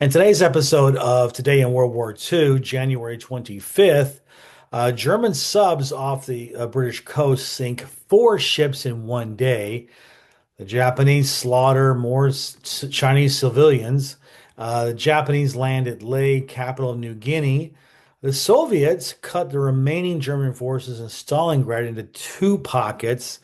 In today's episode of Today in World War II, January 25th, German subs off the British coast sink four ships in one day. The Japanese slaughter more Chinese civilians. The Japanese land at Lae, capital of New Guinea. The Soviets cut the remaining German forces in Stalingrad into two pockets.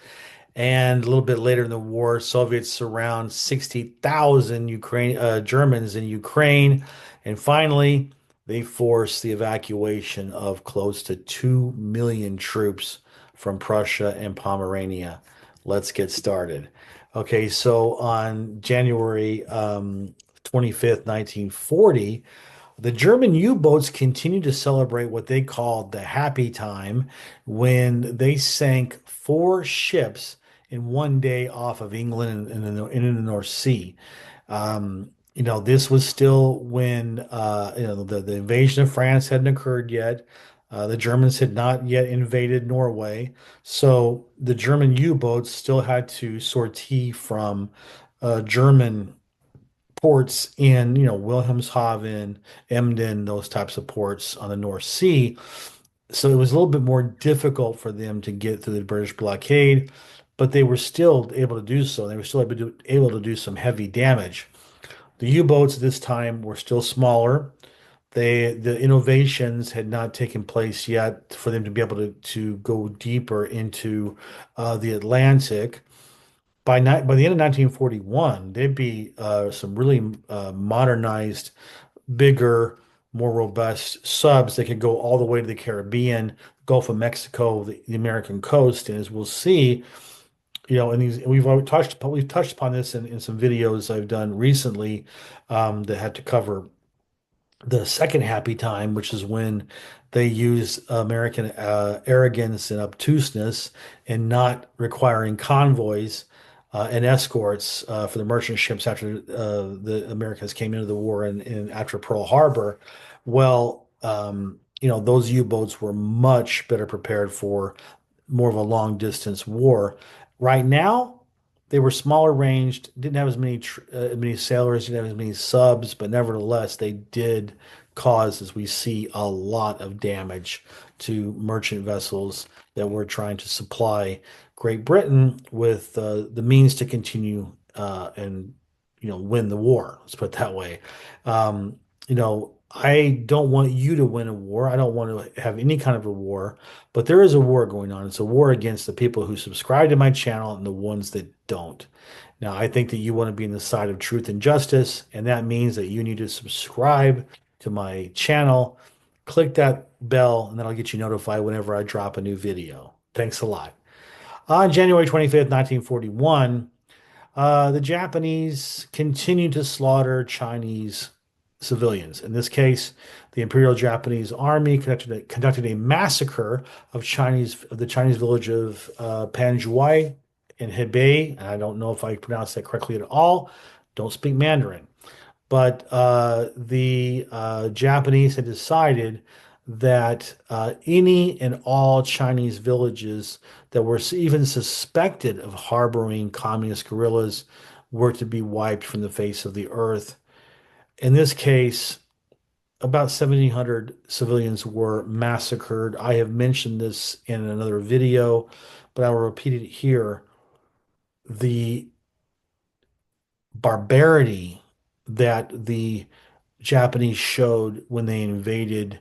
And a little bit later in the war, Soviets surround 60,000 Germans in Ukraine. And finally, they force the evacuation of close to 2 million troops from Prussia and Pomerania. Let's get started. Okay, so on January 25th, 1940, the German U-boats continued to celebrate what they called the happy time when they sank four ships in one day off of England in the North Sea. This was still when the invasion of France hadn't occurred yet. The Germans had not yet invaded Norway, so the German U-boats still had to sortie from German ports in, Wilhelmshaven, Emden, those types of ports on the North Sea. So it was a little bit more difficult for them to get through the British blockade, but they were still able to do so. They were still able to do some heavy damage. The U-boats at this time were still smaller. The innovations had not taken place yet for them to be able to go deeper into the Atlantic. By the end of 1941, there'd be some really modernized, bigger, more robust subs that could go all the way to the Caribbean, Gulf of Mexico, the American coast. And as we'll see, and we've touched upon this in some videos I've done recently that had to cover the second happy time, which is when they use American arrogance and obtuseness and not requiring convoys and escorts for the merchant ships after the Americans came into the war and after Pearl Harbor. Well, those U-boats were much better prepared for more of a long distance war. Right now, they were smaller ranged, didn't have as many sailors, didn't have as many subs, but nevertheless, they did cause, as we see, a lot of damage to merchant vessels that were trying to supply Great Britain with the means to continue and win the war. Let's put it that way. I don't want you to win a war. I don't want to have any kind of a war, but there is a war going on. It's a war against the people who subscribe to my channel and the ones that don't. Now, I think that you want to be on the side of truth and justice, and that means that you need to subscribe to my channel, click that bell, and then I'll get you notified whenever I drop a new video. Thanks a lot. On January 25th, 1941, the Japanese continued to slaughter Chinese civilians. In this case, the Imperial Japanese Army conducted a massacre of the Chinese village of Panjwai in Hebei. And I don't know if I pronounced that correctly at all. Don't speak Mandarin. But the Japanese had decided that any and all Chinese villages that were even suspected of harboring communist guerrillas were to be wiped from the face of the earth. In this case, about 1,700 civilians were massacred. I have mentioned this in another video, but I will repeat it here. The barbarity that the Japanese showed when they invaded,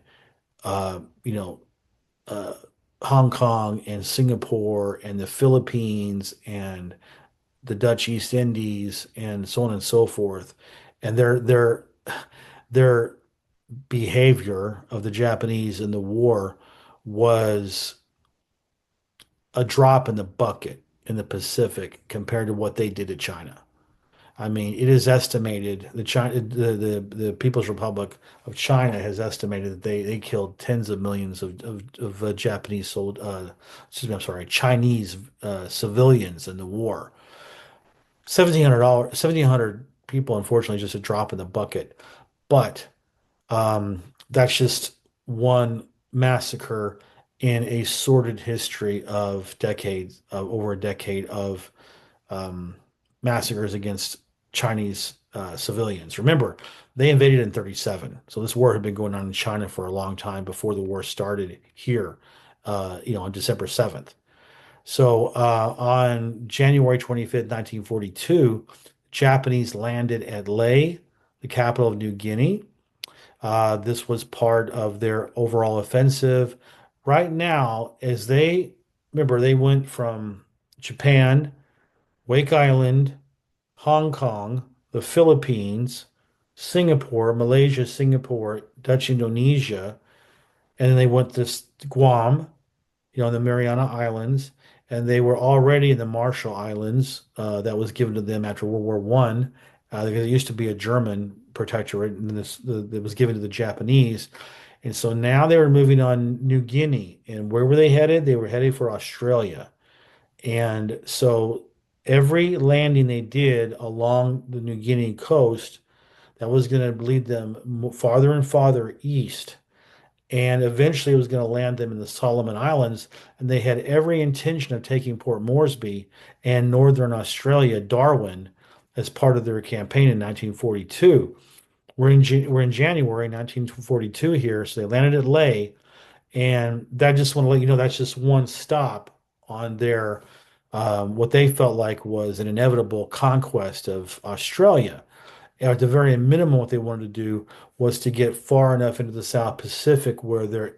uh, you know, uh, Hong Kong and Singapore and the Philippines and the Dutch East Indies and so on and so forth, and their behavior of the Japanese in the war was a drop in the bucket in the Pacific compared to what they did to China. I mean, it is estimated the People's Republic of China has estimated that they killed tens of millions of Japanese excuse me, I'm sorry, Chinese civilians in the war. $1,700 people, unfortunately, just a drop in the bucket. But that's just one massacre in a sordid history of over a decade of um, massacres against Chinese civilians. Remember, they invaded in 37, so this war had been going on in China for a long time before the war started here, on December 7th. So on January 25th, 1942, Japanese landed at Lae, the capital of New Guinea. This was part of their overall offensive. Right now, as they remember, they went from Japan, Wake Island, Hong Kong, the Philippines, Singapore, Malaysia, Singapore, Dutch Indonesia, and then they went to Guam, the Mariana Islands, and they were already in the Marshall Islands. That was given to them after World War One, because it used to be a German protectorate, and it was given to the Japanese. And so now they were moving on New Guinea, and where were they headed? They were headed for Australia. And so every landing they did along the New Guinea coast, that was going to lead them farther and farther east, and eventually it was going to land them in the Solomon Islands. And they had every intention of taking Port Moresby and northern Australia, Darwin, as part of their campaign in 1942. We're in January 1942 here, so they landed at Lae, and that just want to let you know that's just one stop on their what they felt like was an inevitable conquest of Australia. At the very minimum, what they wanted to do was to get far enough into the South Pacific where they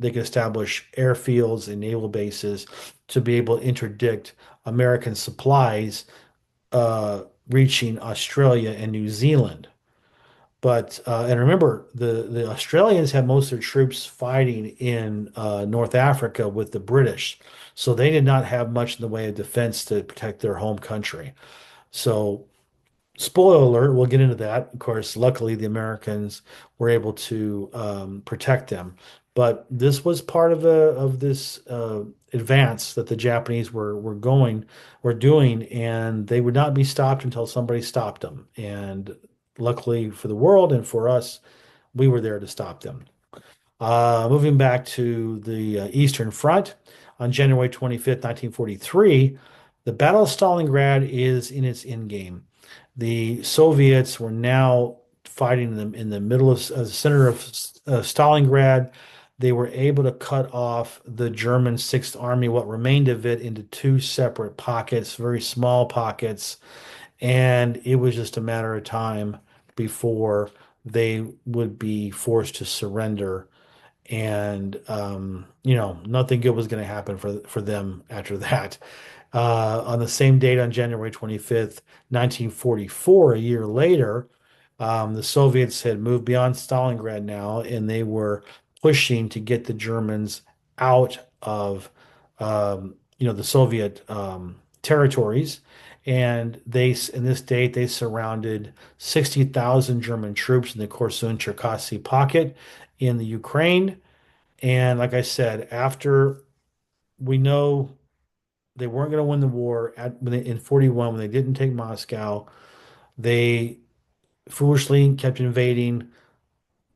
could establish airfields and naval bases to be able to interdict American supplies reaching Australia and New Zealand. But and remember, the Australians had most of their troops fighting in North Africa with the British, so they did not have much in the way of defense to protect their home country. So spoiler alert, we'll get into that. Of course, luckily the Americans were able to protect them. But this was part of this advance that the Japanese were doing, and they would not be stopped until somebody stopped them. And luckily for the world and for us, we were there to stop them. Moving back to the Eastern Front, on January 25th, 1943, the Battle of Stalingrad is in its endgame. The Soviets were now fighting them in the middle of the center of Stalingrad. They were able to cut off the German Sixth Army, what remained of it, into two separate pockets, very small pockets, and it was just a matter of time before they would be forced to surrender. And nothing good was going to happen for them after that. On the same date, on January 25th, 1944, a year later, the Soviets had moved beyond Stalingrad now, and they were pushing to get the Germans out of the Soviet territories. And in this date, they surrounded 60,000 German troops in the Korsun-Cherkasy pocket in the Ukraine. And like I said, after we know they weren't going to win the war in 41 when they didn't take Moscow, they foolishly kept invading.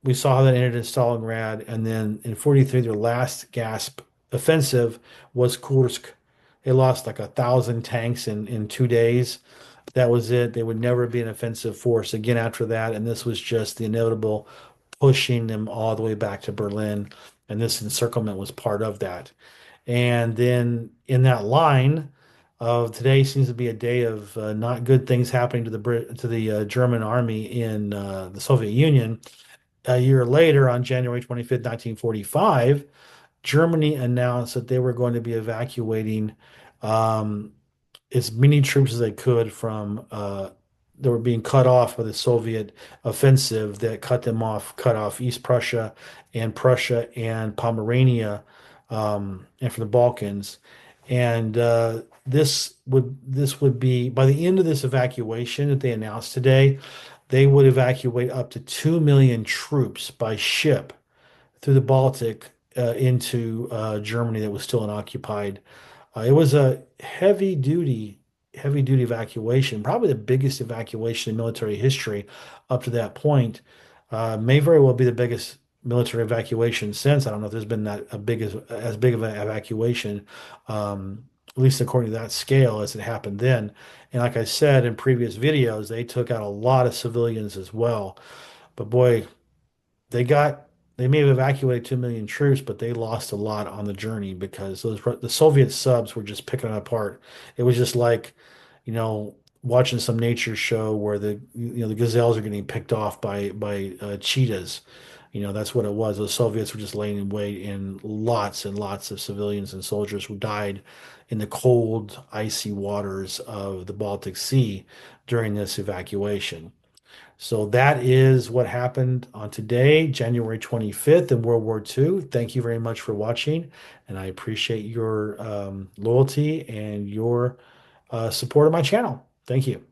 We saw how that ended in Stalingrad. And then in 43, their last gasp offensive was Kursk. They lost like 1,000 tanks in 2 days. That was it. They would never be an offensive force again after that. And this was just the inevitable pushing them all the way back to Berlin. And this encirclement was part of that. And then in that line of today seems to be a day of not good things happening to the German army in the Soviet Union. A year later, on January 25th, 1945, Germany announced that they were going to be evacuating um, as many troops as they could from they were being cut off by the Soviet offensive that cut off East Prussia and Pomerania, and from the Balkans. And this would be by the end of this evacuation that they announced today, they would evacuate up to 2 million troops by ship through the Baltic into Germany that was still unoccupied. It was a heavy duty evacuation, probably the biggest evacuation in military history up to that point. May very well be the biggest military evacuation since. I don't know if there's been that as big of an evacuation at least according to that scale as it happened then. And like I said in previous videos, they took out a lot of civilians as well. But boy, they got they may have evacuated 2 million troops, but they lost a lot on the journey because the Soviet subs were just picking it apart. It was just like, watching some nature show where the gazelles are getting picked off by cheetahs. That's what it was. The Soviets were just laying in wait, and lots of civilians and soldiers who died in the cold, icy waters of the Baltic Sea during this evacuation. So that is what happened on today, January 25th in World War II. Thank you very much for watching, and I appreciate your loyalty and your support of my channel. Thank you.